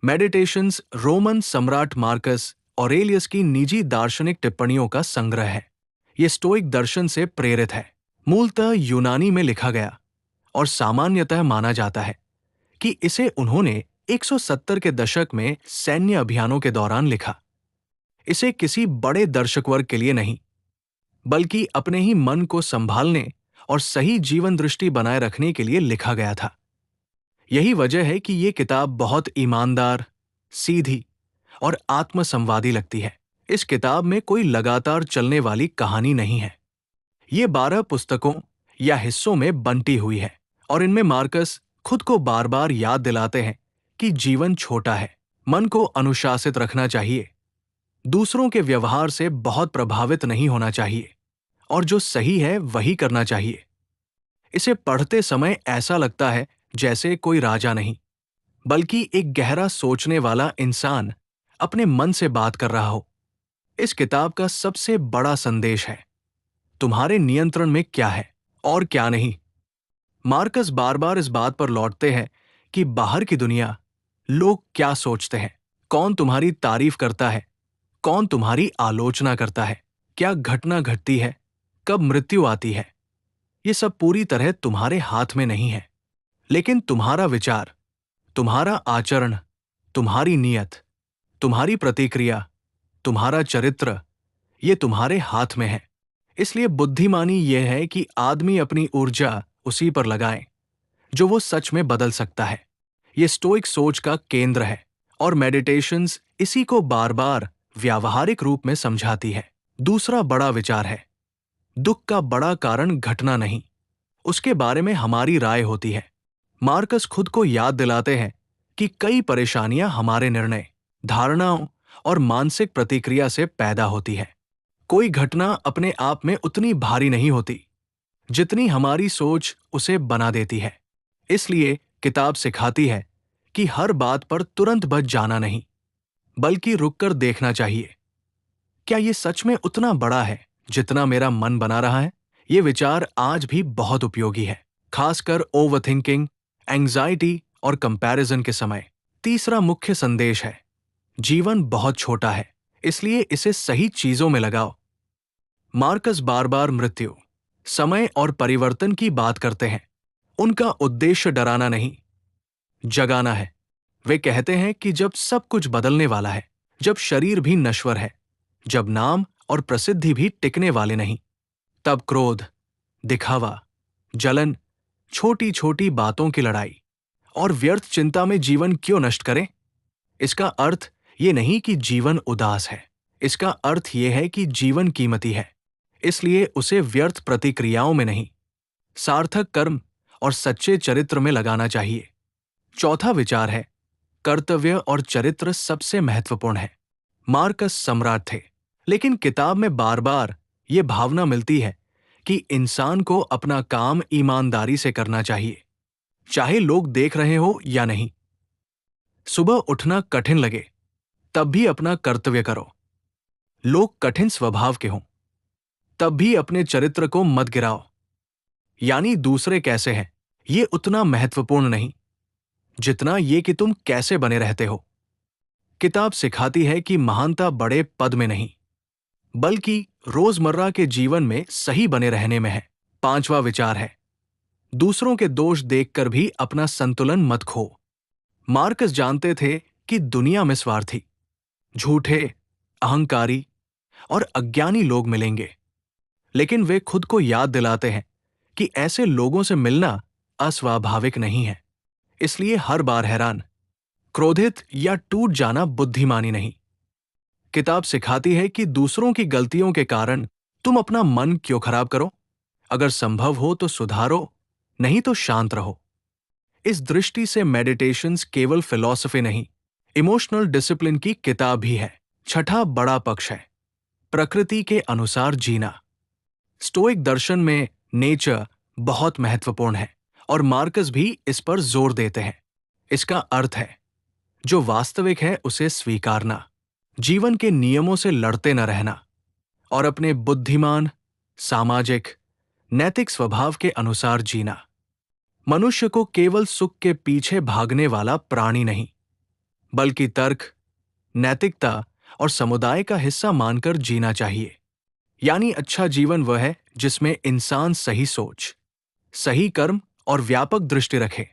Meditations Roman सम्राट Marcus Aurelius की निजी दार्शनिक टिप्पणियों का संग्रह है। ये स्टोइक दर्शन से प्रेरित है। मूलतः यूनानी में लिखा गया और सामान्यतः माना जाता है कि इसे उन्होंने 170 के दशक में सैन्य अभियानों के दौरान लिखा। इसे किसी बड़े दर्शक वर्ग के लिए नहीं, बल्कि अपने ही मन को संभालने और सही जीवन दृष्टि बनाए रखने के लिए लिखा गया था। यही वजह है कि ये किताब बहुत ईमानदार, सीधी और आत्मसंवादी लगती है। इस किताब में कोई लगातार चलने वाली कहानी नहीं है। ये 12 पुस्तकों या हिस्सों में बंटी हुई है और इनमें मार्कस खुद को बार बार याद दिलाते हैं कि जीवन छोटा है, मन को अनुशासित रखना चाहिए, दूसरों के व्यवहार से बहुत प्रभावित नहीं होना चाहिए और जो सही है वही करना चाहिए। इसे पढ़ते समय ऐसा लगता है जैसे कोई राजा नहीं, बल्कि एक गहरा सोचने वाला इंसान अपने मन से बात कर रहा हो। इस किताब का सबसे बड़ा संदेश है, तुम्हारे नियंत्रण में क्या है और क्या नहीं। मार्कस बार बार इस बात पर लौटते हैं कि बाहर की दुनिया, लोग क्या सोचते हैं, कौन तुम्हारी तारीफ करता है, कौन तुम्हारी आलोचना करता है, क्या घटना घटती है, कब मृत्यु आती है, ये सब पूरी तरह तुम्हारे हाथ में नहीं है। लेकिन तुम्हारा विचार, तुम्हारा आचरण, तुम्हारी नियत, तुम्हारी प्रतिक्रिया, तुम्हारा चरित्र, ये तुम्हारे हाथ में है। इसलिए बुद्धिमानी यह है कि आदमी अपनी ऊर्जा उसी पर लगाए जो वो सच में बदल सकता है। ये स्टोइक सोच का केंद्र है और मेडिटेशंस इसी को बार बार व्यावहारिक रूप में समझाती है। दूसरा बड़ा विचार है, दुख का बड़ा कारण घटना नहीं, उसके बारे में हमारी राय होती है। मार्कस खुद को याद दिलाते हैं कि कई परेशानियां हमारे निर्णय, धारणाओं और मानसिक प्रतिक्रिया से पैदा होती है। कोई घटना अपने आप में उतनी भारी नहीं होती जितनी हमारी सोच उसे बना देती है। इसलिए किताब सिखाती है कि हर बात पर तुरंत बच जाना नहीं, बल्कि रुककर देखना चाहिए, क्या ये सच में उतना बड़ा है जितना मेरा मन बना रहा है। ये विचार आज भी बहुत उपयोगी है, खासकर ओवरथिंकिंग, एंग्जाइटी और कंपैरिजन के समय। तीसरा मुख्य संदेश है, जीवन बहुत छोटा है, इसलिए इसे सही चीजों में लगाओ। मार्कस बार बार मृत्यु, समय और परिवर्तन की बात करते हैं। उनका उद्देश्य डराना नहीं, जगाना है। वे कहते हैं कि जब सब कुछ बदलने वाला है, जब शरीर भी नश्वर है, जब नाम और प्रसिद्धि भी टिकने वाले नहीं, तब क्रोध, दिखावा, जलन, छोटी छोटी बातों की लड़ाई और व्यर्थ चिंता में जीवन क्यों नष्ट करें। इसका अर्थ ये नहीं कि जीवन उदास है, इसका अर्थ ये है कि जीवन कीमती है, इसलिए उसे व्यर्थ प्रतिक्रियाओं में नहीं, सार्थक कर्म और सच्चे चरित्र में लगाना चाहिए। चौथा विचार है, कर्तव्य और चरित्र सबसे महत्वपूर्ण है। मार्कस सम्राट थे, लेकिन किताब में बार बार ये भावना मिलती है कि इंसान को अपना काम ईमानदारी से करना चाहिए, चाहे लोग देख रहे हो या नहीं। सुबह उठना कठिन लगे, तब भी अपना कर्तव्य करो। लोग कठिन स्वभाव के हों, तब भी अपने चरित्र को मत गिराओ। यानी दूसरे कैसे हैं, ये उतना महत्वपूर्ण नहीं जितना ये कि तुम कैसे बने रहते हो। किताब सिखाती है कि महानता बड़े पद में नहीं, बल्कि रोजमर्रा के जीवन में सही बने रहने में है। पांचवा विचार है, दूसरों के दोष देखकर भी अपना संतुलन मत खो। मार्कस जानते थे कि दुनिया में स्वार्थी, झूठे, अहंकारी और अज्ञानी लोग मिलेंगे, लेकिन वे खुद को याद दिलाते हैं कि ऐसे लोगों से मिलना अस्वाभाविक नहीं है। इसलिए हर बार हैरान, क्रोधित या टूट जाना बुद्धिमानी नहीं। किताब सिखाती है कि दूसरों की गलतियों के कारण तुम अपना मन क्यों खराब करो। अगर संभव हो तो सुधारो, नहीं तो शांत रहो। इस दृष्टि से मेडिटेशंस केवल फिलॉसफी नहीं, इमोशनल डिसिप्लिन की किताब भी है। छठा बड़ा पक्ष है, प्रकृति के अनुसार जीना। स्टोइक दर्शन में नेचर बहुत महत्वपूर्ण है और मार्कस भी इस पर जोर देते हैं। इसका अर्थ है, जो वास्तविक है उसे स्वीकारना, जीवन के नियमों से लड़ते न रहना और अपने बुद्धिमान, सामाजिक, नैतिक स्वभाव के अनुसार जीना। मनुष्य को केवल सुख के पीछे भागने वाला प्राणी नहीं, बल्कि तर्क, नैतिकता और समुदाय का हिस्सा मानकर जीना चाहिए। यानी अच्छा जीवन वह है जिसमें इंसान सही सोच, सही कर्म और व्यापक दृष्टि रखे।